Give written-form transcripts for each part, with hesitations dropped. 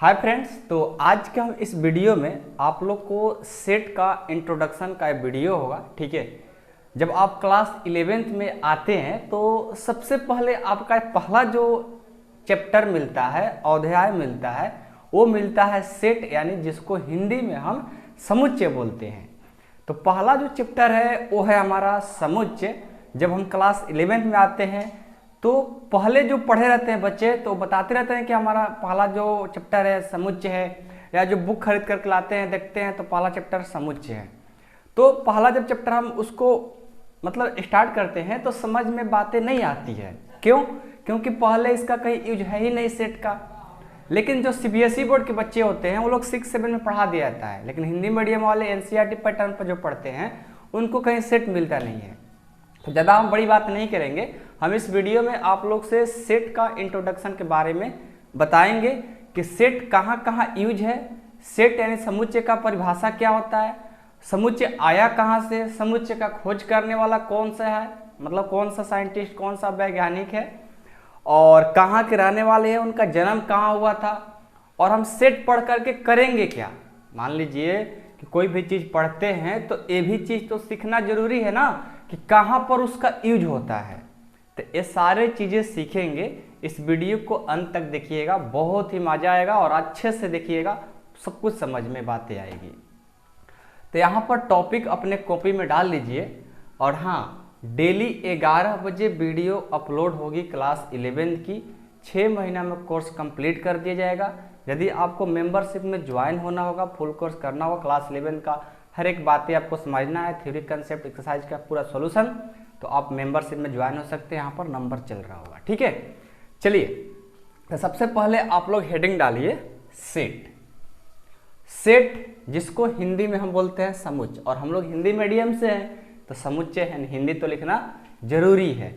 Hi friends, तो आज के हम इस वीडियो में आप लोग को सेट का इंट्रोडक्शन का वीडियो होगा। ठीक है, जब आप क्लास 11th में आते हैं तो सबसे पहले आपका पहला जो चैप्टर मिलता है, अध्याय मिलता है, वो मिलता है सेट, यानी जिसको हिंदी में हम समुच्चय बोलते हैं। तो पहला जो चैप्टर है वो है हमारा समुच्चय। जब हम क्लास 11th में आते हैं तो पहले जो पढ़े रहते हैं बच्चे तो बताते रहते हैं कि हमारा पहला जो चैप्टर है समुच्चय है, या जो बुक खरीद कर लाते हैं देखते हैं तो पहला चैप्टर समुच्चय है। तो पहला जब चैप्टर हम उसको मतलब स्टार्ट करते हैं तो समझ में बातें नहीं आती है। क्यों? क्योंकि पहले इसका कहीं यूज है ही नहीं सेट का। लेकिन जो सीबीएसई बोर्ड के बच्चे होते हैं वो लोग 6-7 में पढ़ा दिया जाता है, लेकिन हिंदी मीडियम वाले एनसीईआरटी पैटर्न पर जो पढ़ते हैं उनको कहीं सेट मिलता नहीं है। तो ज़्यादा हम बड़ी बात नहीं करेंगे, हम इस वीडियो में आप लोग से सेट का इंट्रोडक्शन के बारे में बताएंगे कि सेट कहाँ कहाँ यूज है, सेट यानी समुच्चय का परिभाषा क्या होता है, समुच्चय आया कहाँ से, समुच्चय का खोज करने वाला कौन सा है, मतलब कौन सा साइंटिस्ट, कौन सा वैज्ञानिक है, और कहाँ के रहने वाले हैं, उनका जन्म कहाँ हुआ था, और हम सेट पढ़ करके करेंगे क्या। मान लीजिए कि कोई भी चीज़ पढ़ते हैं तो ये भी चीज़ तो सीखना जरूरी है ना कि कहाँ पर उसका यूज होता है। तो ये सारे चीज़ें सीखेंगे। इस वीडियो को अंत तक देखिएगा, बहुत ही मज़ा आएगा और अच्छे से देखिएगा, सब कुछ समझ में बातें आएगी। तो यहाँ पर टॉपिक अपने कॉपी में डाल लीजिए। और हाँ, डेली 11 बजे वीडियो अपलोड होगी क्लास 11 की। 6 महीना में कोर्स कंप्लीट कर दिया जाएगा। यदि आपको मेंबरशिप में ज्वाइन होना होगा, फुल कोर्स करना होगा, क्लास 11 का हर एक बातें आपको समझना है, थ्योरी कंसेप्ट एक्सरसाइज का पूरा सॉल्यूशन, तो आप मेंबरशिप में ज्वाइन हो सकते हैं। यहाँ पर नंबर चल रहा होगा। ठीक है, चलिए तो सबसे पहले आप लोग हेडिंग डालिए सेट। सेट जिसको हिंदी में हम बोलते हैं समुच्चय, और हम लोग हिंदी मीडियम से हैं तो समुच्चय है, हिंदी तो लिखना जरूरी है।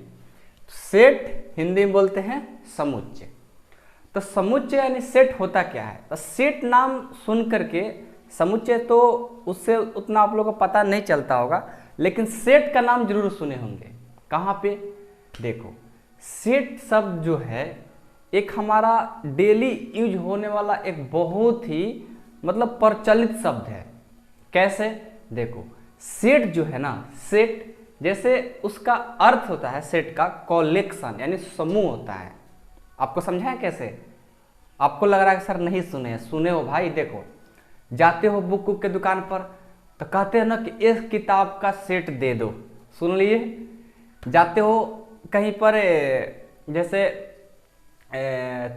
सेट हिंदी में बोलते हैं समुच्चय। तो समुच्चय यानी सेट होता क्या है, तो सेट नाम सुन करके समुच्चय तो उससे उतना आप लोगों को पता नहीं चलता होगा, लेकिन सेट का नाम जरूर सुने होंगे। कहाँ पे? देखो, सेट शब्द जो है एक हमारा डेली यूज होने वाला एक बहुत ही मतलब प्रचलित शब्द है। कैसे? देखो, सेट जो है ना, सेट जैसे उसका अर्थ होता है सेट का कलेक्शन, यानी समूह होता है। आपको समझाएं कैसे? आपको लग रहा है सर नहीं सुने, सुने हो भाई। देखो, जाते हो बुक के दुकान पर तो कहते हैं ना कि एक किताब का सेट दे दो, सुन लिए। जाते हो कहीं पर जैसे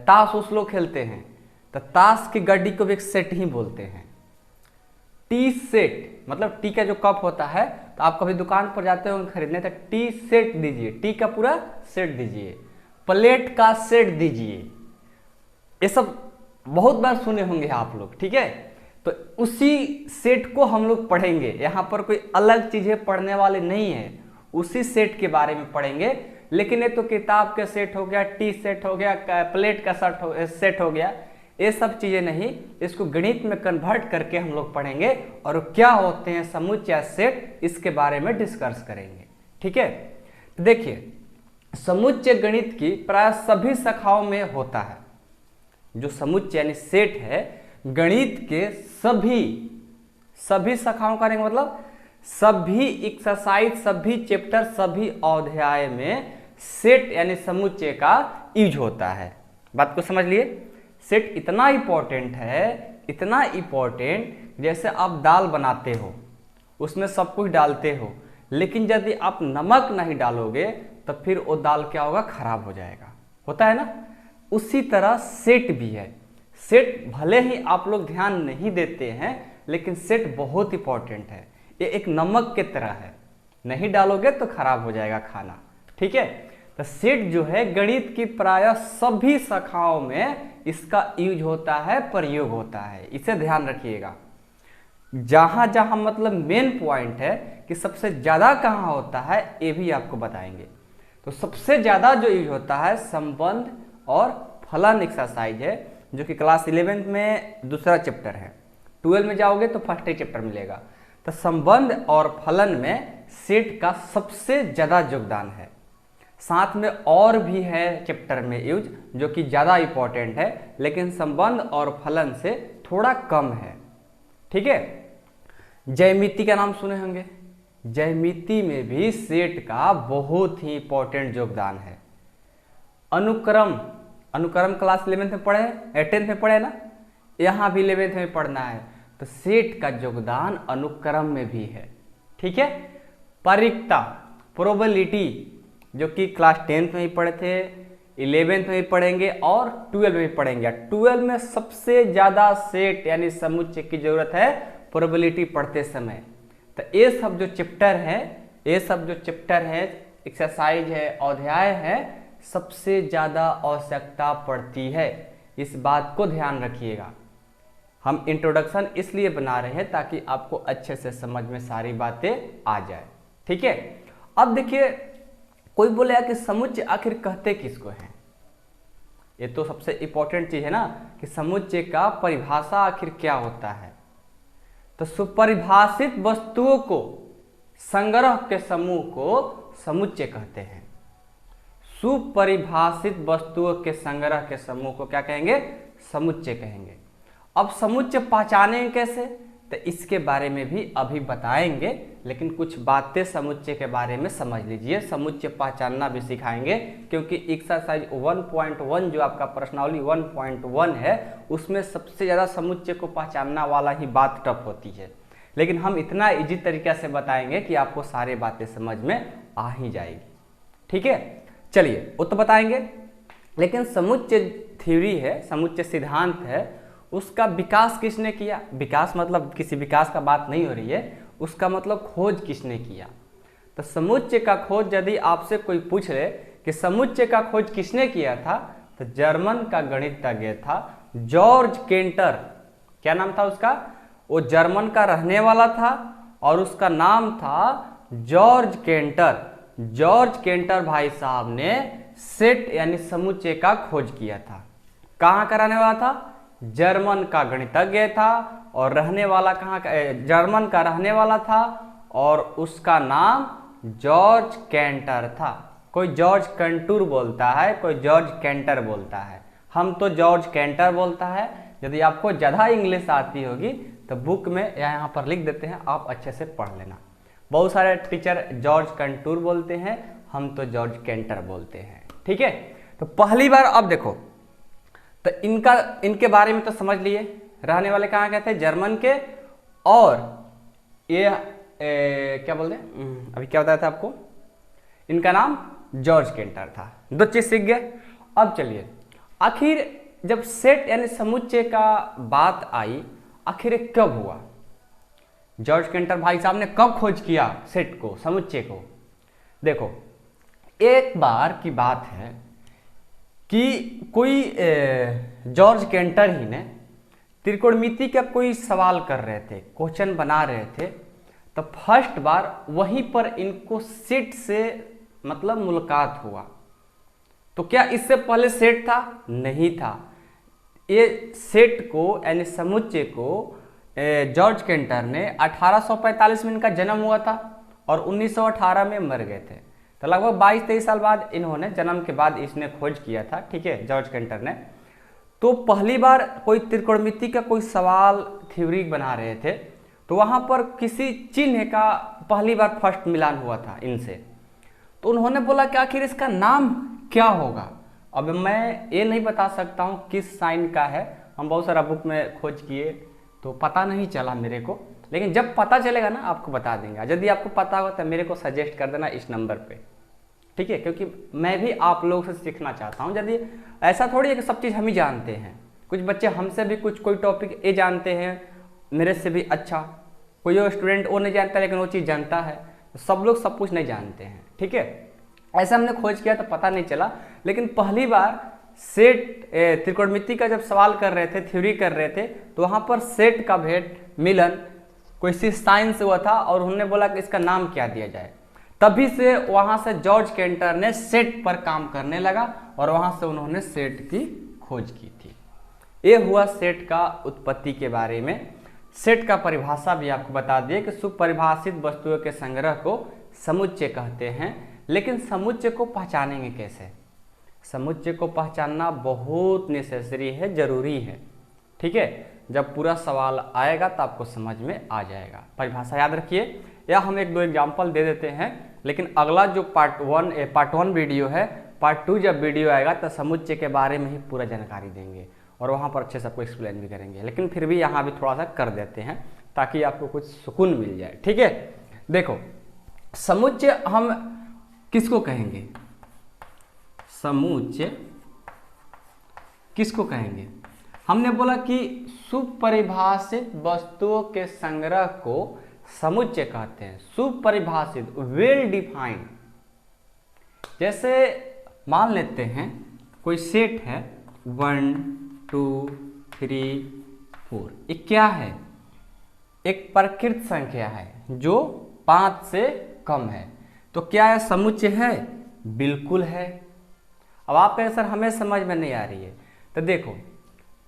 ताश उस लोग खेलते हैं तो ताश की गड्डी को भी एक सेट ही बोलते हैं। टी सेट मतलब टी का जो कप होता है, तो आप कभी दुकान पर जाते हो खरीदने तो टी सेट दीजिए, टी का पूरा सेट दीजिए, प्लेट का सेट दीजिए। ये सब बहुत बार सुने होंगे आप लोग। ठीक है, तो उसी सेट को हम लोग पढ़ेंगे। यहाँ पर कोई अलग चीजें पढ़ने वाले नहीं है, उसी सेट के बारे में पढ़ेंगे। लेकिन ये तो किताब के सेट हो गया, टी सेट हो गया, प्लेट का सेट हो गया, ये सब चीजें नहीं। इसको गणित में कन्वर्ट करके हम लोग पढ़ेंगे और क्या होते हैं समुच्चय सेट, इसके बारे में डिस्कस करेंगे। ठीक है, तो देखिए, समुच्चय गणित की प्राय सभी शाखाओं में होता है। जो समुच्चय यानी सेट है गणित के सभी शाखाओं का नहीं, मतलब सभी एक्सरसाइज, सभी चैप्टर, सभी अध्याय में सेट यानी समुच्चय का यूज होता है। बात को समझ लिए। सेट इतना इंपॉर्टेंट है, इतना इंपॉर्टेंट, जैसे आप दाल बनाते हो, उसमें सब कुछ डालते हो, लेकिन यदि आप नमक नहीं डालोगे तो फिर वो दाल क्या होगा, खराब हो जाएगा। होता है ना, उसी तरह सेट भी है। सेट भले ही आप लोग ध्यान नहीं देते हैं, लेकिन सेट बहुत इंपॉर्टेंट है। ये एक नमक के तरह है, नहीं डालोगे तो खराब हो जाएगा खाना। ठीक है, तो सेट जो है गणित की प्रायः सभी शाखाओं में इसका यूज होता है, प्रयोग होता है। इसे ध्यान रखिएगा। जहां जहां मतलब मेन पॉइंट है कि सबसे ज्यादा कहां होता है, ये भी आपको बताएंगे। तो सबसे ज्यादा जो यूज होता है संबंध और फलन एक्सरसाइज है, जो कि क्लास 11 में दूसरा चैप्टर है। 12 में जाओगे तो फर्स्ट ही चैप्टर मिलेगा। तो संबंध और फलन में सेट का सबसे ज्यादा योगदान है। साथ में और भी है चैप्टर में यूज जो कि ज़्यादा इम्पोर्टेंट है, लेकिन संबंध और फलन से थोड़ा कम है। ठीक है, ज्यामिति का नाम सुने होंगे। ज्यामिति में भी सेट का बहुत ही इंपॉर्टेंट योगदान है। अनुक्रम, अनुक्रम क्लास 11th में पढ़े या 10th में पढ़े ना, यहाँ भी 11th में पढ़ना है। तो सेट का योगदान अनुक्रम में भी है। ठीक है, परिकता, प्रोबेबिलिटी, जो कि क्लास 10th में ही पढ़े थे, 11th में भी पढ़ेंगे और 12 में भी पढ़ेंगे। 12 में सबसे ज्यादा सेट यानी समुच्चय की जरूरत है प्रोबेबिलिटी पढ़ते समय। तो ये सब जो चैप्टर है, ये सब जो चैप्टर है, एक्सरसाइज है, अध्याय है, सबसे ज्यादा आवश्यकता पड़ती है। इस बात को ध्यान रखिएगा। हम इंट्रोडक्शन इसलिए बना रहे हैं ताकि आपको अच्छे से समझ में सारी बातें आ जाए। ठीक है, अब देखिए, कोई बोलेगा कि समुच्चय आखिर कहते किसको हैं। ये तो सबसे इंपॉर्टेंट चीज है ना कि समुच्चय का परिभाषा आखिर क्या होता है। तो सुपरिभाषित वस्तुओं को, संग्रह के समूह को समुच्चय कहते हैं। सुपरिभाषित वस्तुओं के संग्रह के समूह को क्या कहेंगे? समुच्चय कहेंगे। अब समुच्चय पहचानेंगे कैसे, तो इसके बारे में भी अभी बताएंगे, लेकिन कुछ बातें समुच्चय के बारे में समझ लीजिए। समुच्चय पहचानना भी सिखाएंगे, क्योंकि एक्सरसाइज 1.1 जो आपका प्रश्नावली 1.1 है, उसमें सबसे ज़्यादा समुच्चय को पहचानना वाला ही बात टफ होती है। लेकिन हम इतना इजी तरीके से बताएंगे कि आपको सारी बातें समझ में आ ही जाएगी। ठीक है, चलिए वो तो बताएंगे, लेकिन समुच्चय थ्योरी है, समुच्चय सिद्धांत है, उसका विकास किसने किया? विकास मतलब किसी विकास का बात नहीं हो रही है, उसका मतलब खोज किसने किया। तो समुच्चय का खोज यदि आपसे कोई पूछ ले कि समुच्चय का खोज किसने किया था, तो जर्मन का गणितज्ञ था जॉर्ज केंटर। क्या नाम था उसका? वो जर्मन का रहने वाला था और उसका नाम था जॉर्ज केंटर। जॉर्ज केंटर भाई साहब ने सेट यानी समुच्चय का खोज किया था। कहाँ का रहने वाला था? जर्मन का गणितज्ञ था और रहने वाला कहाँ का? जर्मन का रहने वाला था और उसका नाम जॉर्ज केंटर था। कोई जॉर्ज कंटूर बोलता है, कोई जॉर्ज केंटर बोलता है। हम तो जॉर्ज केंटर बोलता है। यदि आपको ज़्यादा इंग्लिश आती होगी तो बुक में या यहाँ पर लिख देते हैं, आप अच्छे से पढ़ लेना। बहुत सारे टीचर जॉर्ज कंटूर बोलते हैं, हम तो जॉर्ज केंटर बोलते हैं। ठीक है, तो पहली बार अब देखो, तो इनके बारे में तो समझ लिए, रहने वाले कहाँ के थे? जर्मन के। और ये क्या बोलते हैं, अभी क्या बताया था आपको? इनका नाम जॉर्ज केंटर था। दो चीज सीख गए। अब चलिए, आखिर जब सेट यानी समुच्चय का बात आई, आखिर कब हुआ? जॉर्ज केंटर भाई साहब ने कब खोज किया सेट को, समुच्चय को? देखो, एक बार की बात है कि कोई जॉर्ज केंटर ही ने त्रिकोणमिति का कोई सवाल कर रहे थे, क्वेश्चन बना रहे थे, तो फर्स्ट बार वहीं पर इनको सेट से मतलब मुलाकात हुआ। तो क्या इससे पहले सेट था? नहीं था। ये सेट को यानी समुच्चय को जॉर्ज केंटर ने 1845 में इनका जन्म हुआ था और 1918 में मर गए थे। तो लगभग 22-23 साल बाद इन्होंने, जन्म के बाद इसने खोज किया था। ठीक है, जॉर्ज केंटर ने। तो पहली बार कोई त्रिकोणमिति का कोई सवाल थ्योरी बना रहे थे, तो वहाँ पर किसी चिन्ह का पहली बार फर्स्ट मिलान हुआ था इनसे। तो उन्होंने बोला कि आखिर इसका नाम क्या होगा। अब मैं ये नहीं बता सकता हूँ किस साइन का है, हम बहुत सारा बुक में खोज किए तो पता नहीं चला मेरे को, लेकिन जब पता चलेगा ना आपको बता देंगे। यदि आपको पता हो तो मेरे को सजेस्ट कर देना इस नंबर पे। ठीक है, क्योंकि मैं भी आप लोगों से सीखना चाहता हूँ। यदि ऐसा थोड़ी है कि सब चीज़ हम ही जानते हैं, कुछ बच्चे हमसे भी कोई टॉपिक ये जानते हैं मेरे से भी अच्छा, कोई और स्टूडेंट वो नहीं जानता लेकिन वो चीज़ जानता है। तो सब लोग सब कुछ नहीं जानते हैं। ठीक है, ऐसा हमने खोज किया तो पता नहीं चला, लेकिन पहली बार सेट त्रिकोणमिति का जब सवाल कर रहे थे, थ्योरी कर रहे थे, तो वहाँ पर सेट का भेंट मिलन कोई सी साइन से हुआ था और उन्होंने बोला कि इसका नाम क्या दिया जाए। तभी से वहाँ से जॉर्ज केंटर ने सेट पर काम करने लगा और वहाँ से उन्होंने सेट की खोज की थी। ये हुआ सेट का उत्पत्ति के बारे में। सेट का परिभाषा भी आपको बता दिए कि सुपरिभाषित वस्तुओं के संग्रह को समुच्चय कहते हैं। लेकिन समुच्चय को पहचानेंगे कैसे? समुच्चय को पहचानना बहुत नेसेसरी है, जरूरी है, ठीक है। जब पूरा सवाल आएगा तो आपको समझ में आ जाएगा। परिभाषा याद रखिए, या हम एक दो एग्जाम्पल दे देते हैं, लेकिन अगला जो पार्ट वन वीडियो है, पार्ट 2 जब वीडियो आएगा तो समुच्चय के बारे में ही पूरा जानकारी देंगे और वहाँ पर अच्छे से आपको एक्सप्लेन भी करेंगे। लेकिन फिर भी यहाँ भी थोड़ा सा कर देते हैं ताकि आपको कुछ सुकून मिल जाए, ठीक है। देखो, समुच्चय हम किसको कहेंगे? समुच्चय किसको कहेंगे? हमने बोला कि सुपरिभाषित वस्तुओं के संग्रह को समुच्चय कहते हैं। सुपरिभाषित, वेल डिफाइंड। जैसे मान लेते हैं कोई सेट है 1 2 3 4, ये क्या है? एक प्रकृत संख्या है जो 5 से कम है, तो क्या यह समुच्चय है? बिल्कुल है। अब आप कहें सर हमें समझ में नहीं आ रही है, तो देखो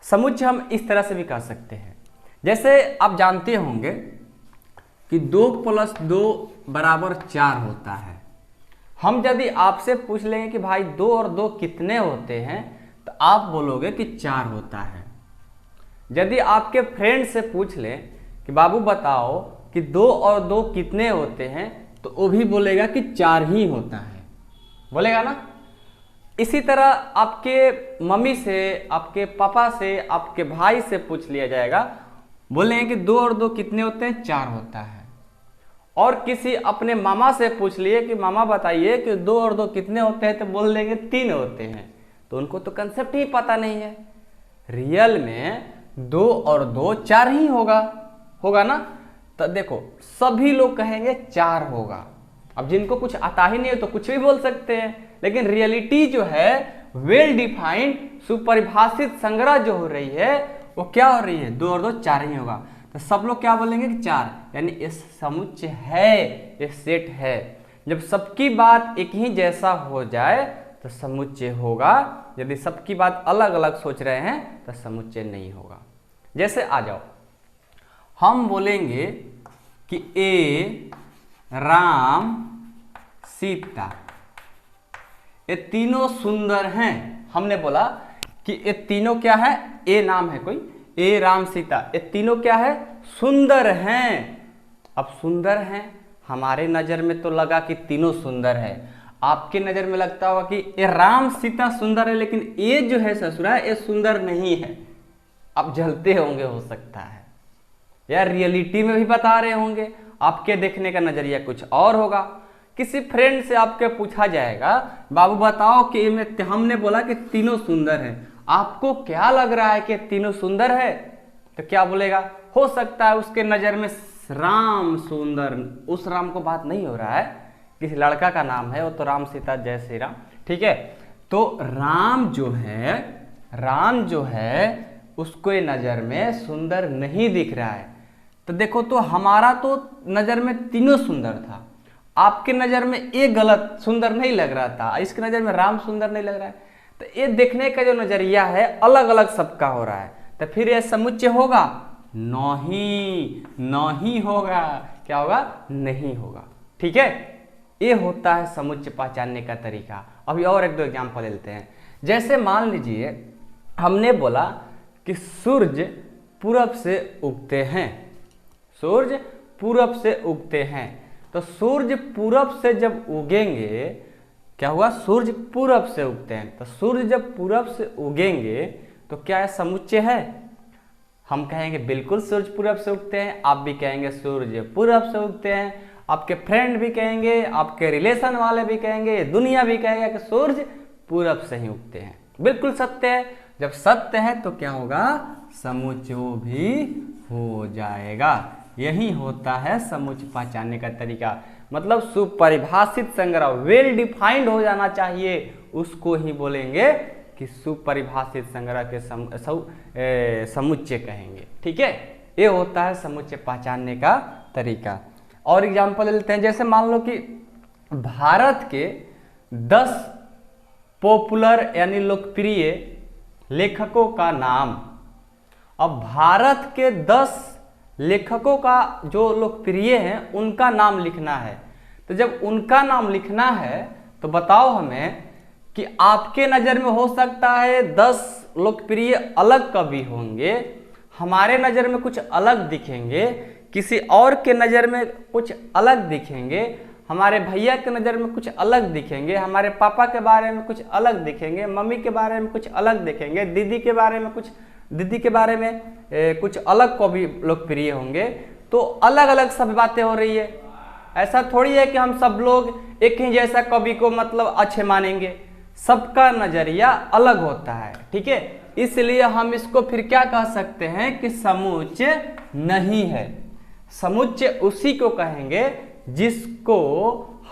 समुच्चय हम इस तरह से भी कह सकते हैं। जैसे आप जानते होंगे कि 2 + 2 = 4 होता है। हम यदि आपसे पूछ लेंगे कि भाई 2 और 2 कितने होते हैं, तो आप बोलोगे कि 4 होता है। यदि आपके फ्रेंड से पूछ लें कि बाबू बताओ कि 2 और 2 कितने होते हैं, तो वो भी बोलेगा कि 4 ही होता है, बोलेगा ना। इसी तरह आपके मम्मी से, आपके पापा से, आपके भाई से पूछ लिया जाएगा, बोलेंगे कि 2 और 2 कितने होते हैं? 4 होता है। और किसी अपने मामा से पूछ लिए कि मामा बताइए कि 2 और 2 कितने होते हैं, तो बोल देंगे 3 होते हैं। तो उनको तो कंसेप्ट ही पता नहीं है। रियल में 2 और 2 4 ही होगा ना। तो देखो सभी लोग कहेंगे 4 होगा। अब जिनको कुछ आता ही नहीं है तो कुछ भी बोल सकते हैं, लेकिन रियलिटी जो है वेल डिफाइंड, सुपरिभाषित संग्रह जो हो रही है वो क्या हो रही है? 2 और 2 4 ही होगा। तो सब लोग क्या बोलेंगे कि 4, यानी इस समुच्चय है, ये सेट है। जब सबकी बात एक ही जैसा हो जाए तो समुच्चय होगा। यदि सबकी बात अलग अलग सोच रहे हैं तो समुच्चय नहीं होगा। जैसे आ जाओ, हम बोलेंगे कि ए राम सीता ये तीनों सुंदर हैं। हमने बोला कि ये तीनों क्या है? ए नाम है कोई, ए राम सीता, ये तीनों क्या है? सुंदर हैं। अब सुंदर हैं, हमारे नजर में तो लगा कि तीनों सुंदर है, आपके नजर में लगता होगा कि ये राम सीता सुंदर है, लेकिन ये जो है ससुरा ये सुंदर नहीं है। आप जलते होंगे, हो सकता है, या रियलिटी में भी बता रहे होंगे, आपके देखने का नजरिया कुछ और होगा। किसी फ्रेंड से आपके पूछा जाएगा बाबू बताओ कि हमने बोला कि तीनों सुंदर हैं, आपको क्या लग रहा है कि तीनों सुंदर है? तो क्या बोलेगा? हो सकता है उसके नजर में राम सुंदर, उस राम को बात नहीं हो रहा है, किसी लड़का का नाम है वो, तो राम सीता जय श्री राम, ठीक है। तो राम जो है उसको नजर में सुंदर नहीं दिख रहा है। तो देखो, तो हमारा तो नजर में तीनों सुंदर था, आपके नजर में एक गलत सुंदर नहीं लग रहा था, इसके नजर में राम सुंदर नहीं लग रहा है। तो ये देखने का जो नजरिया है अलग अलग सबका हो रहा है, तो फिर ये समुच्चय होगा? नहीं होगा। क्या होगा? नहीं होगा, ठीक है। ये होता है समुच्चय पहचानने का तरीका। अभी और एक दो एग्जाम्पल लेते हैं। जैसे मान लीजिए हमने बोला कि सूर्य पूरब से उगते हैं, सूर्य पूरब से उगते हैं। तो सूर्य पूरब से जब उगेंगे, क्या हुआ? सूर्य पूरब से उगते हैं। तो सूर्य जब पूरब से उगेंगे तो क्या है? समुच्चय है। हम कहेंगे बिल्कुल सूर्य पूरब से उगते हैं, आप भी कहेंगे सूर्य पूरब से उगते हैं, आपके फ्रेंड भी कहेंगे, आपके रिलेशन वाले भी कहेंगे, दुनिया भी कहेगा कि सूर्य पूरब से ही उगते हैं। बिल्कुल सत्य है। जब सत्य है तो क्या होगा? समुच्चय भी हो जाएगा। यही होता है समुच्चय पहचानने का तरीका। मतलब सुपरिभाषित संग्रह, वेल डिफाइंड हो जाना चाहिए, उसको ही बोलेंगे कि सुपरिभाषित संग्रह के समुच्चय कहेंगे, ठीक है। ये होता है समुच्चय पहचानने का तरीका। और एग्जाम्पल लेते हैं। जैसे मान लो कि भारत के 10 पॉपुलर यानी लोकप्रिय लेखकों का नाम। अब भारत के 10 लेखकों का जो लोकप्रिय हैं उनका नाम लिखना है। तो जब उनका नाम लिखना है तो बताओ हमें कि आपके नज़र में हो सकता है 10 लोकप्रिय अलग कवि होंगे, हमारे नज़र में कुछ अलग दिखेंगे, किसी और के नज़र में कुछ अलग दिखेंगे, हमारे भैया के नज़र में कुछ अलग दिखेंगे, हमारे पापा के बारे में कुछ अलग दिखेंगे, मम्मी के बारे में कुछ अलग दिखेंगे, दीदी के बारे में कुछ अलग कवि लोकप्रिय होंगे। तो अलग अलग सब बातें हो रही है। ऐसा थोड़ी है कि हम सब लोग एक ही जैसा कवि को मतलब अच्छे मानेंगे, सबका नजरिया अलग होता है, ठीक है। इसलिए हम इसको फिर क्या कह सकते हैं कि समुच्चय नहीं है। समुच्चय उसी को कहेंगे जिसको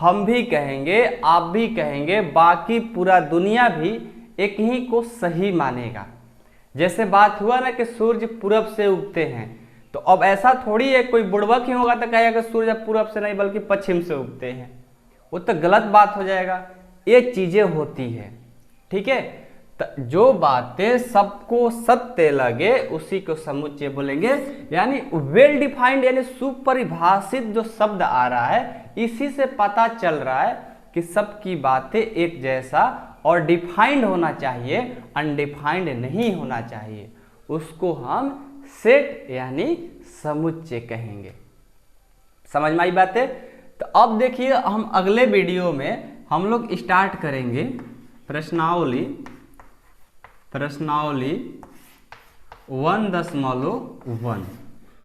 हम भी कहेंगे, आप भी कहेंगे, बाकी पूरा दुनिया भी एक ही को सही मानेगा। जैसे बात हुआ ना कि सूर्य पूरब से उगते हैं, तो अब ऐसा थोड़ी है कोई बुड़बक ही होगा तो कहेगा कि सूर्य पूरब से नहीं बल्कि पश्चिम से उगते हैं, वो तो गलत बात हो जाएगा। ये चीजें होती है, ठीक है। तो जो बातें सबको सत्य लगे उसी को समुच्चय बोलेंगे। यानी वेल डिफाइंड यानी सुपरिभाषित जो शब्द आ रहा है, इसी से पता चल रहा है कि सबकी बातें एक जैसा और डिफाइंड होना चाहिए, अनडिफाइंड नहीं होना चाहिए। उसको हम सेट यानी समुच्चय कहेंगे। समझ में आई बातें? तो अब देखिए हम अगले वीडियो में हम लोग स्टार्ट करेंगे प्रश्नावली 1.1।